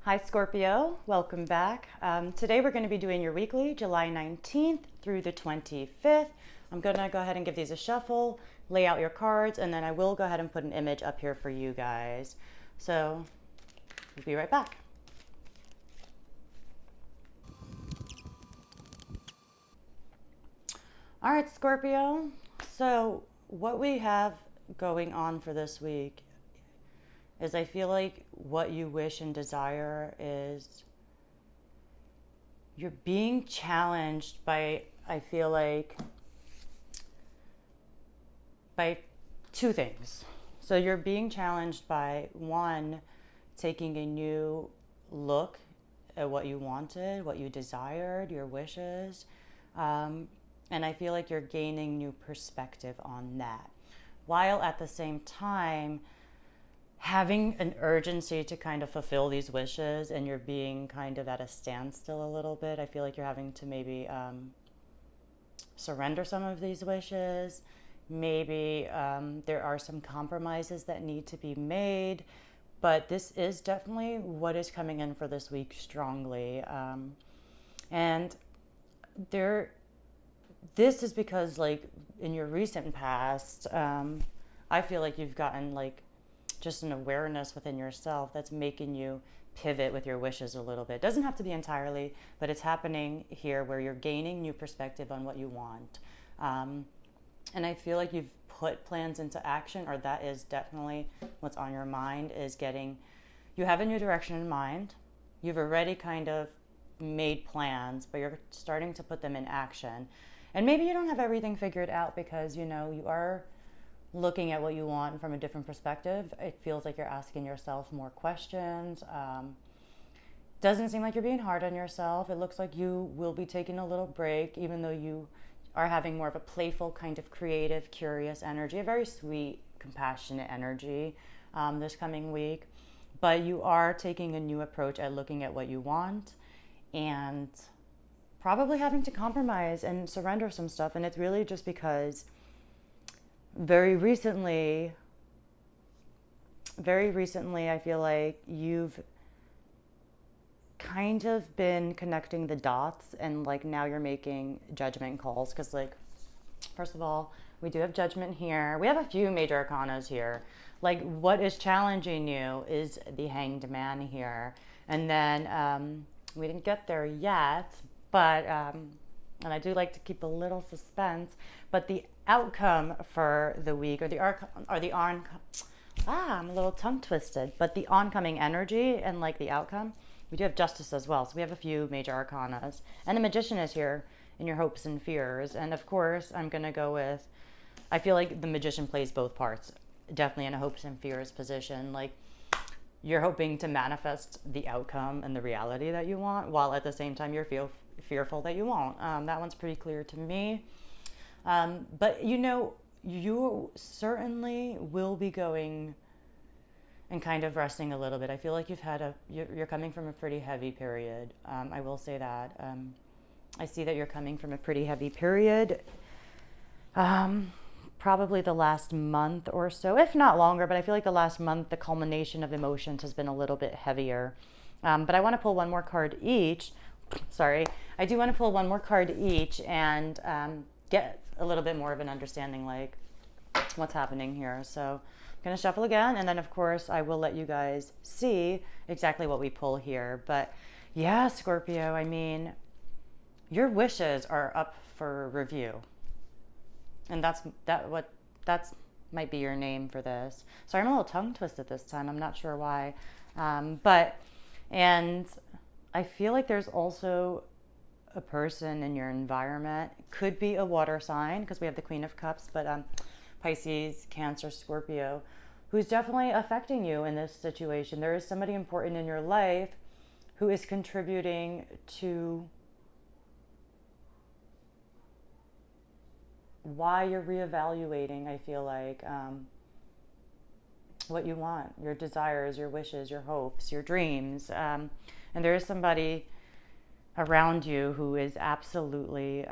Hi Scorpio, welcome back. Today we're going to be doing your weekly, July 19th through the 25th. I'm going to go ahead and give these a shuffle, lay out your cards, and then I will go ahead and put an image up here for you guys. So we'll be right back. All right, Scorpio. So what we have going on for this week is I feel like what you wish and desire is you're being challenged by, I feel like, by two things. So you're being challenged by one, taking a new look at what you wanted, what you desired, your wishes. And I feel like you're gaining new perspective on that. While at the same time, having an urgency to kind of fulfill these wishes, and you're being kind of at a standstill a little bit. I feel like you're having to maybe surrender some of these wishes. Maybe there are some compromises that need to be made, but this is definitely what is coming in for this week strongly. And this is because, like, in your recent past, I feel like you've gotten like just an awareness within yourself that's making you pivot with your wishes a little bit. It doesn't have to be entirely, but it's happening here where you're gaining new perspective on what you want. And I feel like you've put plans into action, or that is definitely what's on your mind, is you have a new direction in mind. You've already kind of made plans, but you're starting to put them in action. And maybe you don't have everything figured out because, you are looking at what you want from a different perspective. It feels like you're asking yourself more questions. Doesn't seem like you're being hard on yourself. It looks like you will be taking a little break, even though you are having more of a playful, kind of creative, curious energy, a very sweet, compassionate energy this coming week. But you are taking a new approach at looking at what you want and probably having to compromise and surrender some stuff. And it's really just because very recently, I feel like you've kind of been connecting the dots, and like now you're making judgment calls. Because, like, first of all, we do have judgment here. We have a few major arcanas here. Like, what is challenging you is the Hanged Man here. And then we didn't get there yet, but and I do like to keep a little suspense, but the outcome for the week, I'm a little tongue twisted, but the oncoming energy and like the outcome, we do have Justice as well. So we have a few major arcanas, and the Magician is here in your hopes and fears. And of course, I'm going to go with, I feel like the Magician plays both parts, definitely in a hopes and fears position. Like, you're hoping to manifest the outcome and the reality that you want, while at the same time you're fearful that you won't. That one's pretty clear to me. But you certainly will be going and kind of resting a little bit. I feel like you're coming from a pretty heavy period. I will say that. I see that you're coming from a pretty heavy period. Probably the last month or so, if not longer, but I feel like the last month, the culmination of emotions has been a little bit heavier. But I want to pull one more card each. Sorry. I do want to pull one more card each and get a little bit more of an understanding, like, what's happening here. So I'm going to shuffle again, and then of course I will let you guys see exactly what we pull here. But yeah, Scorpio, I mean, your wishes are up for review. And that's might be your name for this. Sorry, I'm a little tongue twisted this time. I'm not sure why. And I feel like there's also a person in your environment. Could be a water sign, because we have the Queen of Cups, but Pisces, Cancer, Scorpio, who's definitely affecting you in this situation. There is somebody important in your life who is contributing to why you're reevaluating, I feel like, what you want, your desires, your wishes, your hopes, your dreams. And there is somebody around you who is absolutely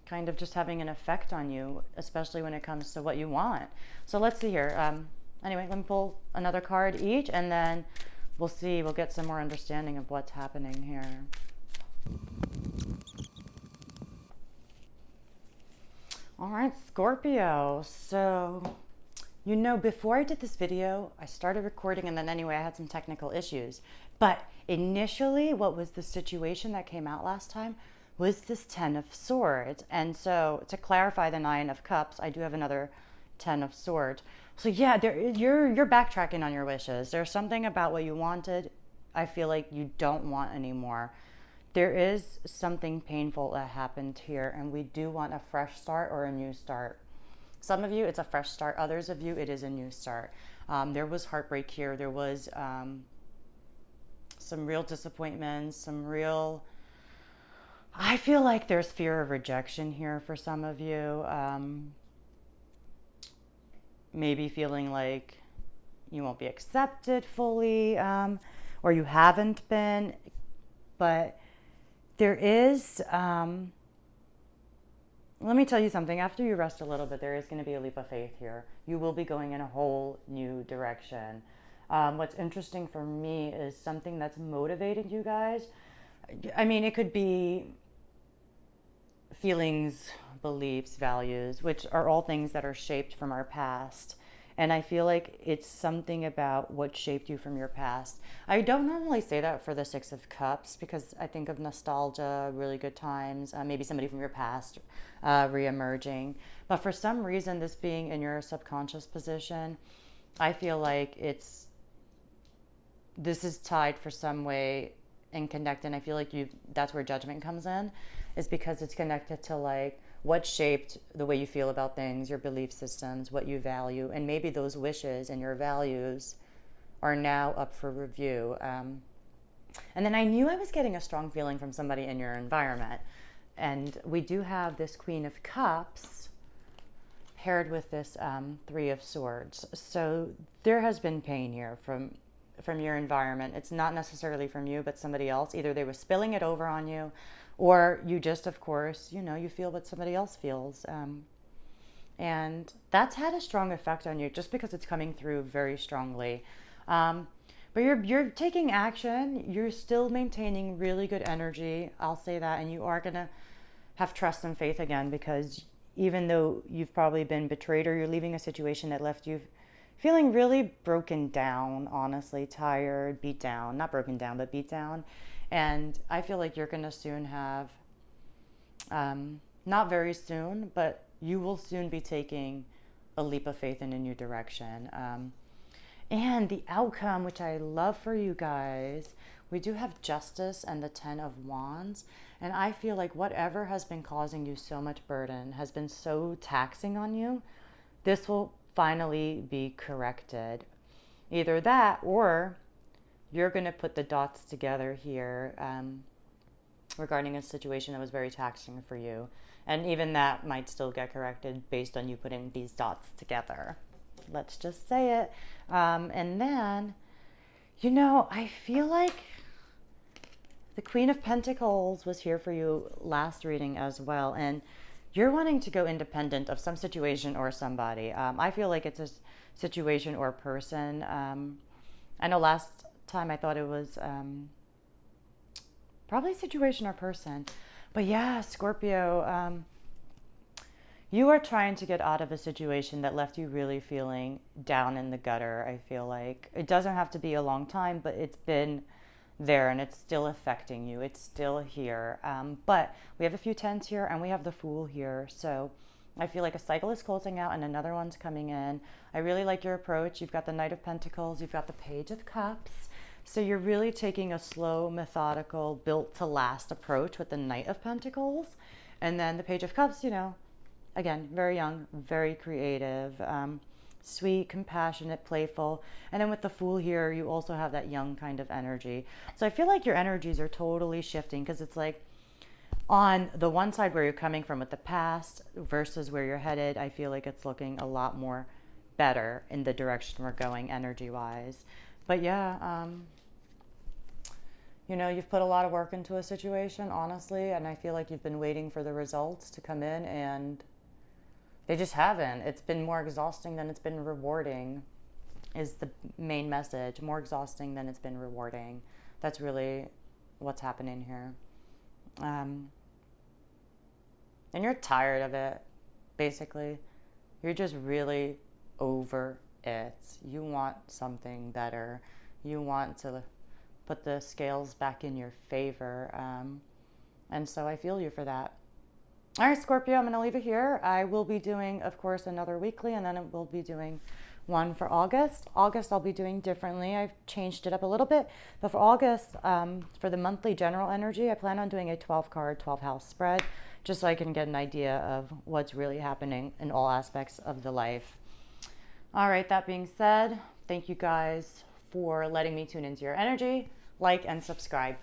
kind of just having an effect on you, especially when it comes to what you want. So let's see here. Anyway, let me pull another card each, and then we'll see. We'll get some more understanding of what's happening here. All right, Scorpio. So, you know, before I did this video, I started recording, and then anyway, I had some technical issues. But initially, what was the situation that came out last time was this Ten of Swords. And so, to clarify the Nine of Cups, I do have another Ten of Swords. So yeah, you're backtracking on your wishes. There's something about what you wanted, I feel like you don't want anymore. There is something painful that happened here, and we do want a fresh start or a new start. Some of you, it's a fresh start. Others of you, it is a new start. There was heartbreak here. There was some real disappointments, some real... I feel like there's fear of rejection here for some of you. Maybe feeling like you won't be accepted fully, or you haven't been. But there is... let me tell you something. After you rest a little bit, there is going to be a leap of faith here. You will be going in a whole new direction. What's interesting for me is something that's motivated you guys. I mean, it could be feelings, beliefs, values, which are all things that are shaped from our past. And I feel like it's something about what shaped you from your past. I don't normally say that for the Six of Cups because I think of nostalgia, really good times, maybe somebody from your past re-emerging. But for some reason, this being in your subconscious position, I feel like this is tied for some way and connected. And I feel like that's where judgment comes in, is because it's connected to like what shaped the way you feel about things, your belief systems, what you value, and maybe those wishes and your values are now up for review. And then I knew I was getting a strong feeling from somebody in your environment. And we do have this Queen of Cups paired with this Three of Swords. So there has been pain here from your environment. It's not necessarily from you, but somebody else. Either they were spilling it over on you, or you just, of course, you feel what somebody else feels. And that's had a strong effect on you just because it's coming through very strongly. But you're taking action. You're still maintaining really good energy. I'll say that. And you are going to have trust and faith again, because even though you've probably been betrayed or you're leaving a situation that left you feeling really broken down, honestly, tired, beat down, not broken down, but beat down. And I feel like you're going to soon have, not very soon, but you will soon be taking a leap of faith in a new direction. And the outcome, which I love for you guys, we do have Justice and the Ten of Wands. And I feel like whatever has been causing you so much burden, has been so taxing on you, this will finally be corrected. Either that, or you're going to put the dots together here regarding a situation that was very taxing for you. And even that might still get corrected based on you putting these dots together. Let's just say it. And then, I feel like the Queen of Pentacles was here for you last reading as well. And you're wanting to go independent of some situation or somebody. I feel like it's a situation or person. I know last time I thought it was probably situation or person. But yeah, Scorpio, you are trying to get out of a situation that left you really feeling down in the gutter, I feel like. It doesn't have to be a long time, but it's been there and it's still affecting you. It's still here. But we have a few tens here and we have the Fool here. So I feel like a cycle is closing out and another one's coming in. I really like your approach. You've got the Knight of Pentacles. You've got the Page of Cups. So you're really taking a slow, methodical, built to last approach with the Knight of Pentacles. And then the Page of Cups, again, very young, very creative, sweet, compassionate, playful. And then with the Fool here, you also have that young kind of energy. So I feel like your energies are totally shifting, because it's like on the one side where you're coming from with the past versus where you're headed, I feel like it's looking a lot more better in the direction we're going energy-wise. But yeah, you've put a lot of work into a situation, honestly, and I feel like you've been waiting for the results to come in, and they just haven't. It's been more exhausting than it's been rewarding. is the main message. More exhausting than it's been rewarding. That's really what's happening here. And you're tired of it, basically. You're just really over it. You want something better. You want to put the scales back in your favor. And so I feel you for that. All right, Scorpio, I'm going to leave it here. I will be doing, of course, another weekly, and then we'll be doing one for August. August I'll be doing differently. I've changed it up a little bit. But for August, for the monthly general energy, I plan on doing a 12-card, 12-house spread, just so I can get an idea of what's really happening in all aspects of the life. All right, that being said, thank you guys for letting me tune into your energy. Like and subscribe.